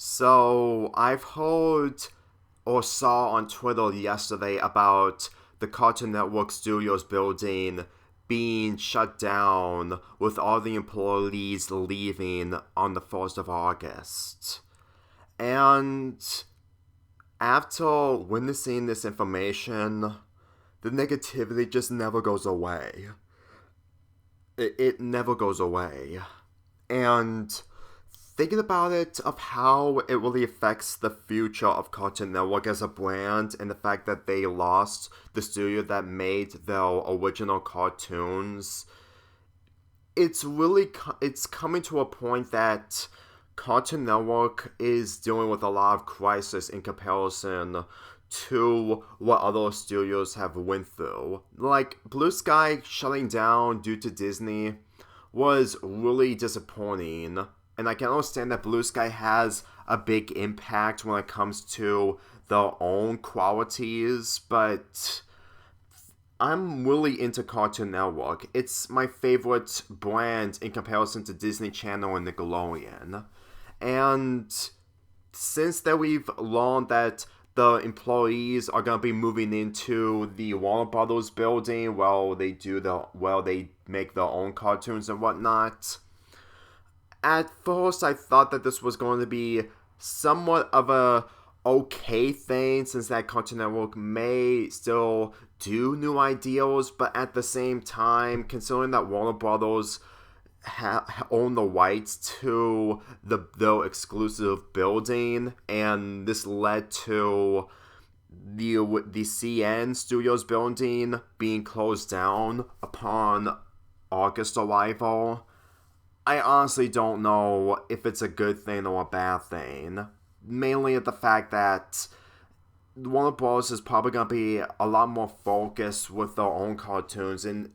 So, I've heard or saw on Twitter yesterday about the Cartoon Network Studios building being shut down with all the employees leaving on the 1st of August. And after witnessing this information, the negativity just never goes away. It never goes away. And thinking about it, of how it really affects the future of Cartoon Network as a brand, and the fact that they lost the studio that made their original cartoons, it's coming to a point that Cartoon Network is dealing with a lot of crisis in comparison to what other studios have went through. Like Blue Sky shutting down due to Disney was really disappointing, and I can understand that Blue Sky has a big impact when it comes to their own qualities, but I'm really into Cartoon Network. It's my favorite brand in comparison to Disney Channel and Nickelodeon. And since that we've learned that the employees are gonna be moving into the Warner Brothers building while they make their own cartoons and whatnot. At first, I thought that this was going to be somewhat of a okay thing, since that Cartoon Network may still do new ideas, but at the same time, considering that Warner Brothers own the rights to their exclusive building, and this led to the CN Studios building being closed down upon August arrival. I honestly don't know if it's a good thing or a bad thing. Mainly at the fact that Warner Bros. Is probably going to be a lot more focused with their own cartoons, and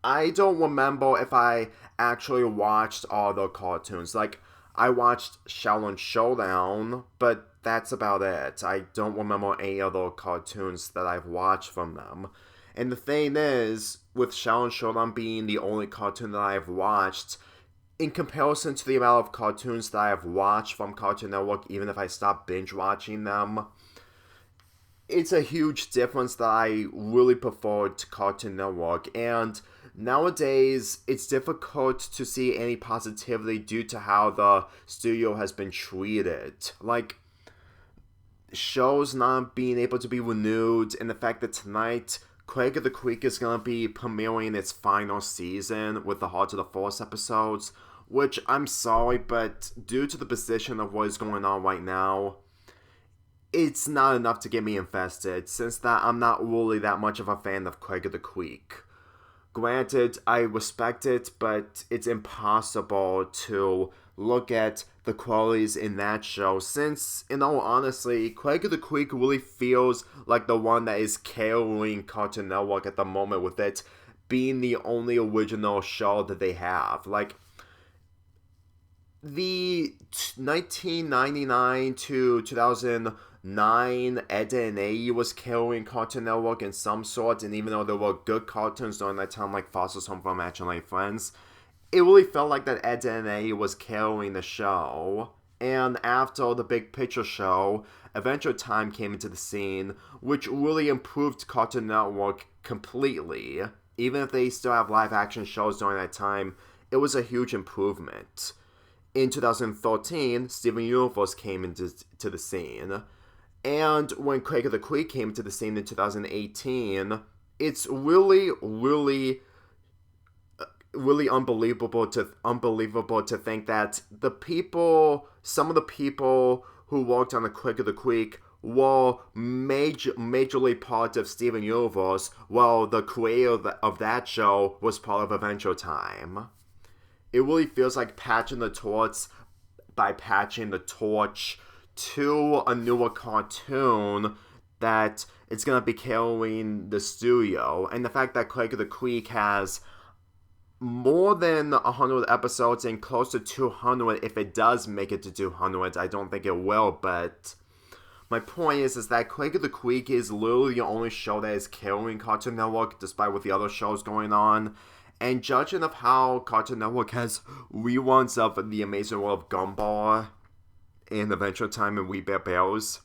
I don't remember if I actually watched all the cartoons. Like, I watched Shaolin Showdown, but that's about it. I don't remember any other cartoons that I've watched from them. And the thing is, with Shaolin Showdown being the only cartoon that I've watched, in comparison to the amount of cartoons that I have watched from Cartoon Network, even if I stop binge watching them, it's a huge difference that I really prefer to Cartoon Network. And nowadays, it's difficult to see any positivity due to how the studio has been treated. Like, shows not being able to be renewed, and the fact that tonight Craig of the Creek is going to be premiering its final season with the Heart of the Force episodes, which I'm sorry, but due to the position of what is going on right now, it's not enough to get me invested, since that I'm not really that much of a fan of Craig of the Creek. Granted, I respect it, but it's impossible to look at the qualities in that show, since, in all honesty, Craig of the Creek really feels like the one that is carrying Cartoon Network at the moment, with it being the only original show that they have. Like, the 1999 to 2009 Ed and Eddie was carrying Cartoon Network in some sort, and even though there were good cartoons during that time, like Foster's Home for Imaginary Friends, it really felt like that Ed and Eddie was carrying the show. And after the Big Picture show, Adventure Time came into the scene, which really improved Cartoon Network completely. Even if they still have live action shows during that time, it was a huge improvement. In 2013, Steven Universe came into the scene. And when Craig of the Creek came into the scene in 2018, it's really unbelievable to think that some of the people who worked on the Craig of the Creek were majorly part of Steven Universe, while the creator of that show was part of Adventure Time. It really feels like patching the torch to a newer cartoon that it's going to be carrying the studio. And the fact that Craig of the Creek has more than 100 episodes and close to 200 if it does make it to 200. I don't think it will, but my point is that Craig of the Creek is literally the only show that is carrying Cartoon Network, despite with the other shows going on. And judging of how Cartoon Network has reruns of The Amazing World of Gumball, in Adventure Time and We Bear Bears,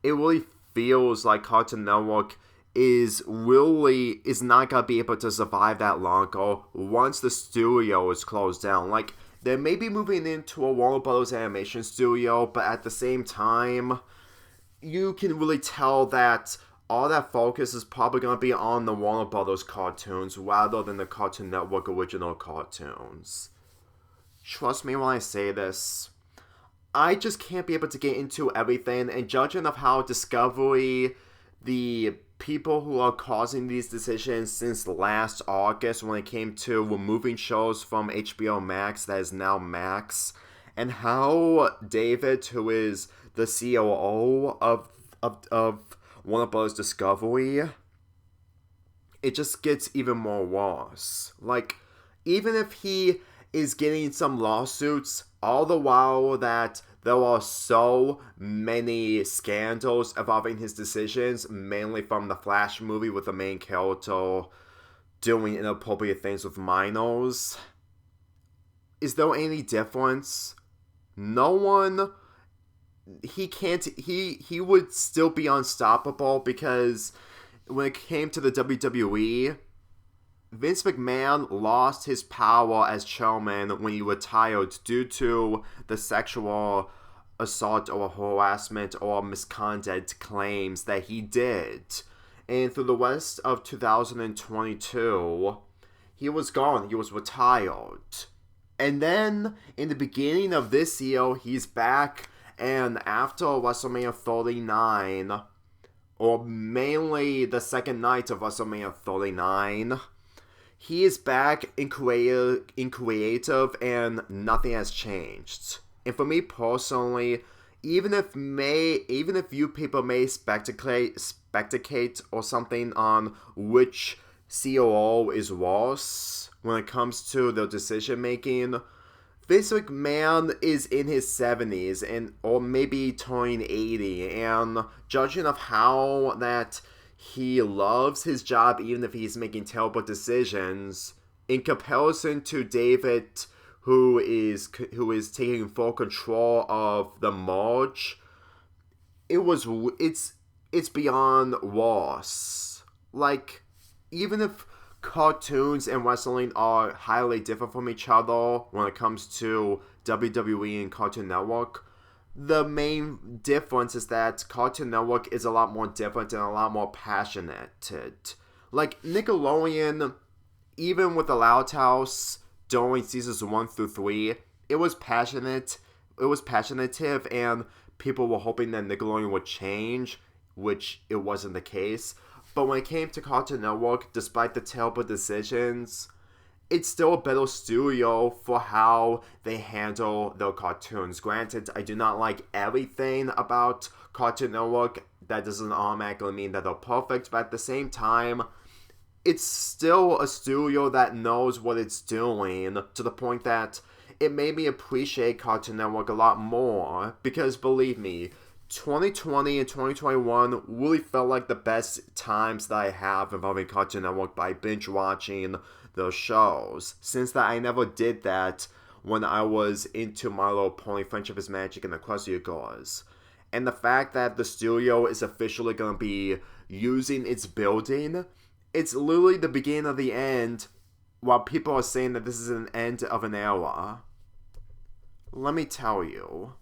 it really feels like Cartoon Network is not gonna be able to survive that longer once the studio is closed down. Like, they may be moving into a Warner Bros. Animation studio, but at the same time, you can really tell that all that focus is probably going to be on the Warner Bros. Cartoons rather than the Cartoon Network original cartoons. Trust me when I say this. I just can't be able to get into everything, and judging of how Discovery, the people who are causing these decisions since last August when it came to removing shows from HBO Max that is now Max, and how David, who is the COO of Warner Bros. Discovery, it just gets even more worse. Like, even if he is getting some lawsuits, all the while that there are so many scandals involving his decisions, mainly from the Flash movie with the main character doing inappropriate things with minors, is there any difference? No one. He would still be unstoppable because when it came to the WWE, Vince McMahon lost his power as chairman when he retired due to the sexual assault or harassment or misconduct claims that he did. And through the rest of 2022, he was gone. He was retired. And then in the beginning of this year, he's back. And after WrestleMania 39, or mainly the second night of WrestleMania 39, he is back in creative and nothing has changed. And for me personally, even if you people may speculate or something on which COO is worse when it comes to their decision making, Vince McMahon is in his 70s or maybe turning 80, and judging of how that he loves his job even if he's making terrible decisions, in comparison to David, who is taking full control of the merge, it's beyond worse. Like, even if cartoons and wrestling are highly different from each other when it comes to WWE and Cartoon Network, the main difference is that Cartoon Network is a lot more different and a lot more passionate. Like, Nickelodeon, even with the Loud House during seasons 1 through 3, it was passionate, and people were hoping that Nickelodeon would change, which it wasn't the case. But when it came to Cartoon Network, despite the terrible decisions, it's still a better studio for how they handle their cartoons. Granted, I do not like everything about Cartoon Network. That doesn't automatically mean that they're perfect, but at the same time, it's still a studio that knows what it's doing, to the point that it made me appreciate Cartoon Network a lot more, because believe me, 2020 and 2021 really felt like the best times that I have involving Cartoon Network by binge watching the shows. Since that I never did that when I was into My Little Pony, Friendship is Magic, and the Crusty Girls. And the fact that the studio is officially going to be using its building, it's literally the beginning of the end, while people are saying that this is an end of an era. Let me tell you,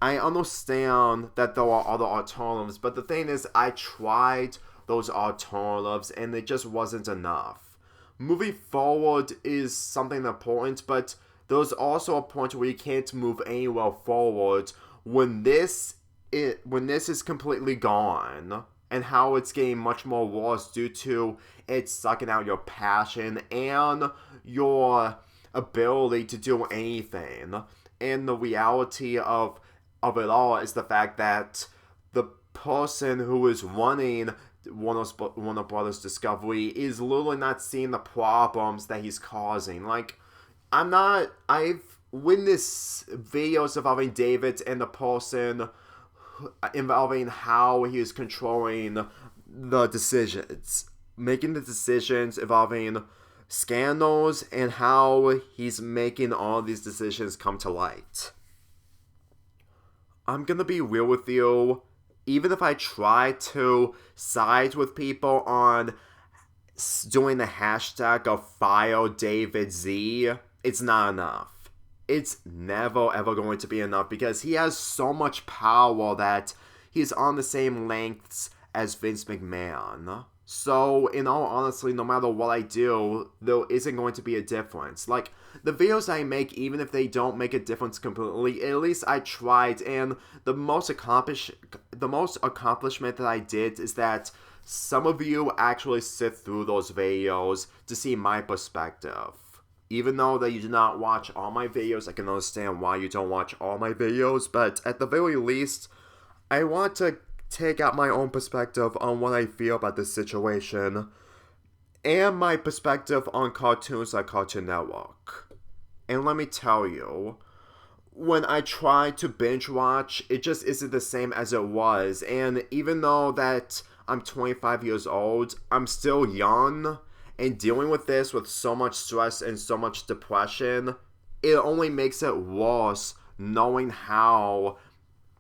I understand that there are other alternatives, but the thing is, I tried those alternatives and it just wasn't enough. Moving forward is something important, but there's also a point where you can't move anywhere forward when this is completely gone, and how it's getting much more worse due to it sucking out your passion and your ability to do anything. And the reality of it all is the fact that the person who is running Warner Brothers Discovery is literally not seeing the problems that he's causing. Like, I've witnessed videos involving David and the person involving how he is controlling the decisions, making the decisions involving scandals, and how he's making all these decisions come to light. I'm gonna be real with you. Even if I try to side with people on doing the hashtag of file David Z, it's not enough. It's never ever going to be enough because he has so much power that he's on the same lengths as Vince McMahon. So, in all honesty, no matter what I do, there isn't going to be a difference. Like, the videos I make, even if they don't make a difference completely, at least I tried, and the most accomplishment that I did is that some of you actually sit through those videos to see my perspective. Even though that you do not watch all my videos, I can understand why you don't watch all my videos, but at the very least, I want to take out my own perspective on what I feel about this situation, and my perspective on cartoons like Cartoon Network. And let me tell you, when I try to binge watch, it just isn't the same as it was, and even though that I'm 25 years old, I'm still young, and dealing with this with so much stress and so much depression, it only makes it worse knowing how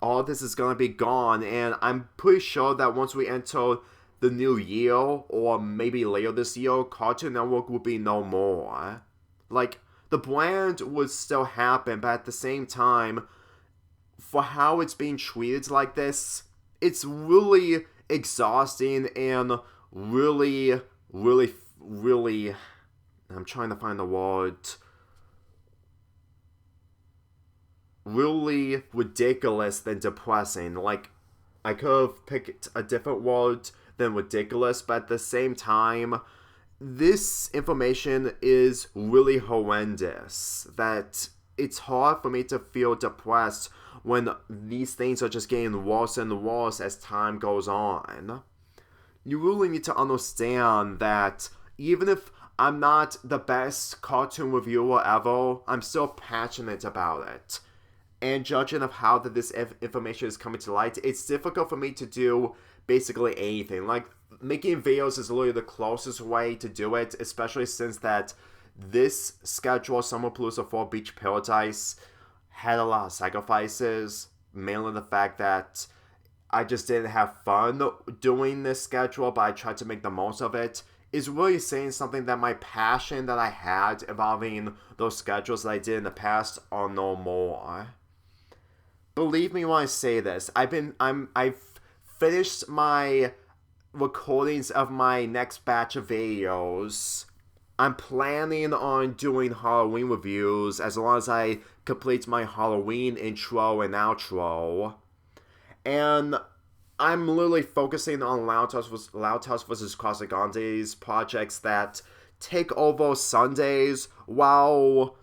all this is going to be gone, and I'm pretty sure that once we enter the new year, or maybe later this year, Cartoon Network will be no more. Like, the brand would still happen, but at the same time, for how it's being treated like this, it's really exhausting and really, I'm trying to find the word, really ridiculous than depressing. Like, I could have picked a different word than ridiculous, but at the same time, this information is really horrendous, that it's hard for me to feel depressed when these things are just getting worse and worse as time goes on. You really need to understand that even if I'm not the best cartoon reviewer ever, I'm still passionate about it. And judging of how that this information is coming to light, it's difficult for me to do basically anything. Like, making videos is literally the closest way to do it, especially since that this schedule, Summer Palooza 4 Beach Paradise, had a lot of sacrifices, mainly the fact that I just didn't have fun doing this schedule, but I tried to make the most of it, is really saying something that my passion that I had involving those schedules that I did in the past are no more. Believe me when I say this, I've finished my recordings of my next batch of videos. I'm planning on doing Halloween reviews as long as I complete my Halloween intro and outro. And I'm literally focusing on Loud House vs. Casagrande projects that take over Sundays while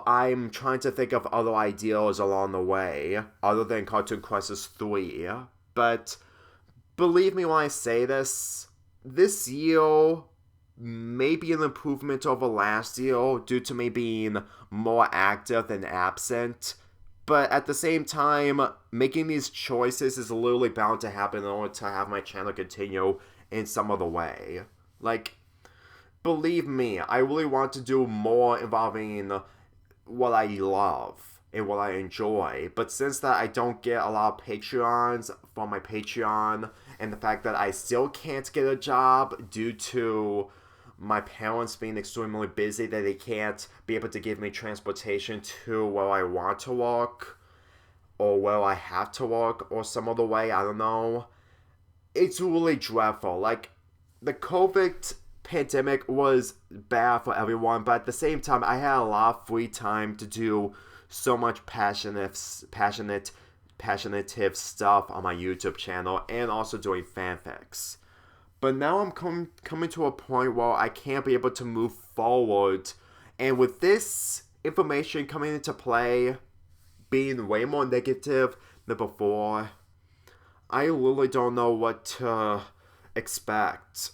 I'm trying to think of other ideas along the way, other than Cartoon Crisis 3. But believe me when I say this year may be an improvement over last year due to me being more active than absent. But at the same time, making these choices is literally bound to happen in order to have my channel continue in some other way. Like, believe me, I really want to do more involving what I love and what I enjoy. But since that I don't get a lot of Patreons from my Patreon, and the fact that I still can't get a job due to my parents being extremely busy, that they can't be able to give me transportation to where I want to work, or where I have to work, or some other way, I don't know. It's really dreadful. Like, the COVID pandemic was bad for everyone, but at the same time, I had a lot of free time to do so much passionate stuff on my YouTube channel, and also doing fanfics. But now I'm coming to a point where I can't be able to move forward, and with this information coming into play, being way more negative than before, I literally don't know what to expect,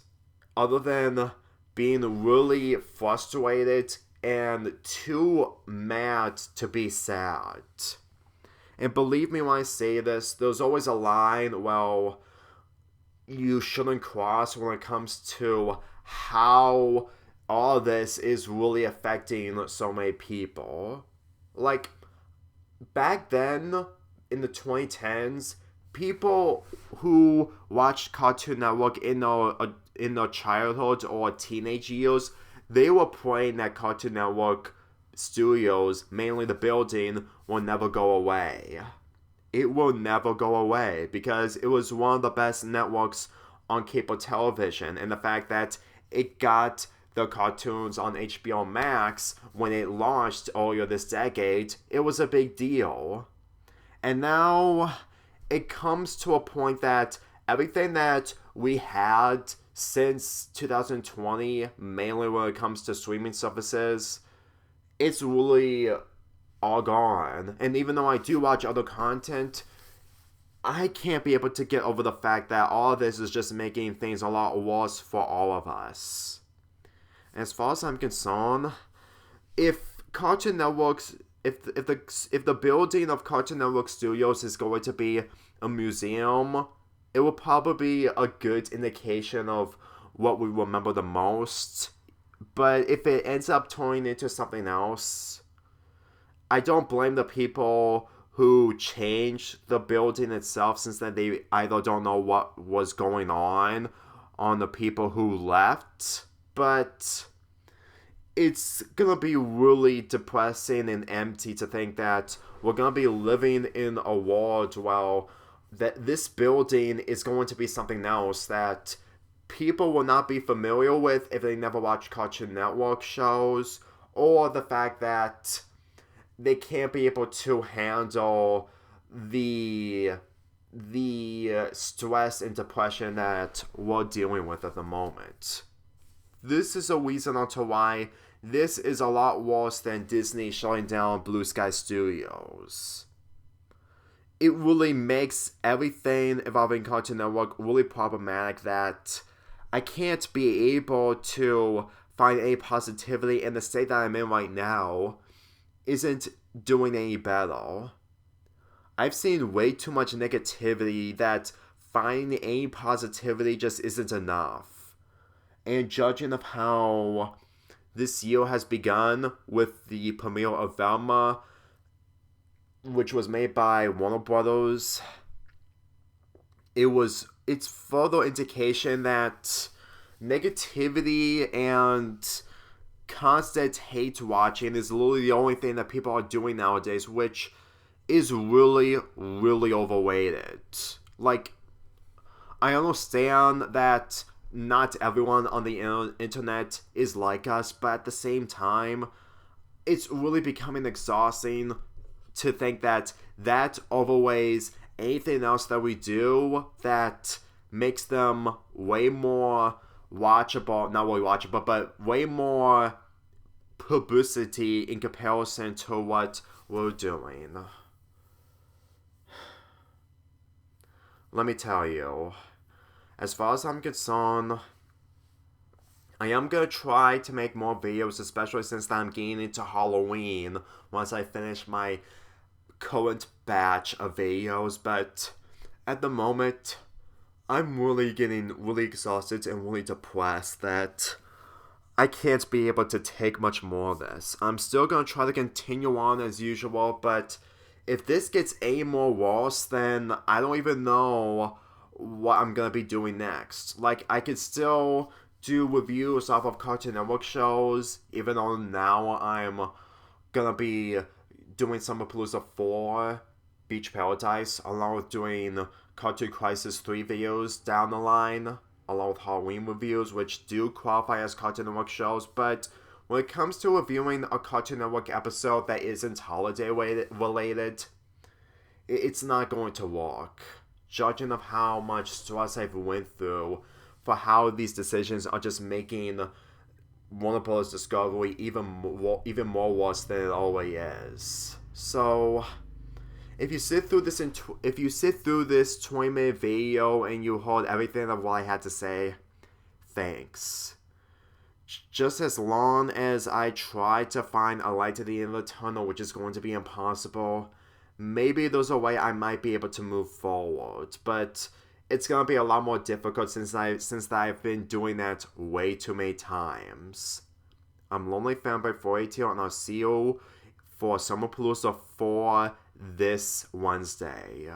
other than being really frustrated and too mad to be sad. And believe me when I say this, there's always a line, well, you shouldn't cross when it comes to how all this is really affecting so many people. Like, back then in the 2010s, people who watched Cartoon Network in their childhood or teenage years, they were praying that Cartoon Network studios, mainly the building, will never go away. It will never go away because it was one of the best networks on cable television, and the fact that it got the cartoons on HBO Max when it launched earlier this decade, it was a big deal. And now it comes to a point that everything that we had since 2020, mainly when it comes to streaming services, it's really all gone. And even though I do watch other content, I can't be able to get over the fact that all of this is just making things a lot worse for all of us. As far as I'm concerned, if Cartoon Network's if the building of Cartoon Network Studios is going to be a museum, it will probably be a good indication of what we remember the most. But if it ends up turning into something else, I don't blame the people who changed the building itself, since then they either don't know what was going on the people who left. But it's gonna be really depressing and empty to think that we're gonna be living in a world where that this building is going to be something else that people will not be familiar with if they never watch Cartoon Network shows, or the fact that they can't be able to handle the stress and depression that we're dealing with at the moment. This is a reason onto why this is a lot worse than Disney shutting down Blue Sky Studios. It really makes everything involving Cartoon Network really problematic that I can't be able to find any positivity, in the state that I'm in right now isn't doing any better. I've seen way too much negativity that finding any positivity just isn't enough. And judging of how this year has begun with the premiere of Velma, which was made by Warner Brothers, it's further indication that negativity and constant hate watching is literally the only thing that people are doing nowadays, which is really, really overrated. Like, I understand that not everyone on the internet is like us, but at the same time, it's really becoming exhausting to think that that overweighs anything else that we do that makes them way more watchable, not really watchable, but way more publicity in comparison to what we're doing. Let me tell you, as far as I'm concerned, I am gonna try to make more videos, especially since I'm getting into Halloween once I finish my current batch of videos, but at the moment, I'm really getting really exhausted and really depressed that I can't be able to take much more of this. I'm still gonna try to continue on as usual, but if this gets any more worse, then I don't even know what I'm gonna be doing next. Like, I could still do reviews off of Cartoon Network shows, even though now I'm gonna be doing Summer Palooza 4, Beach Paradise, along with doing Cartoon Crisis 3 videos down the line, along with Halloween reviews, which do qualify as Cartoon Network shows, but when it comes to reviewing a Cartoon Network episode that isn't holiday related, it's not going to work. Judging of how much stress I've went through for how these decisions are just making Warner Bros. Discovery even more worse than it already is. So, if you sit through this 20-minute video and you heard everything of what I had to say, thanks. Just as long as I try to find a light at the end of the tunnel, which is going to be impossible, maybe there's a way I might be able to move forward. But it's gonna be a lot more difficult since I've been doing that way too many times. I'm Lonely Fanboy 480, and I'll see you for Summer Palooza 4 this Wednesday.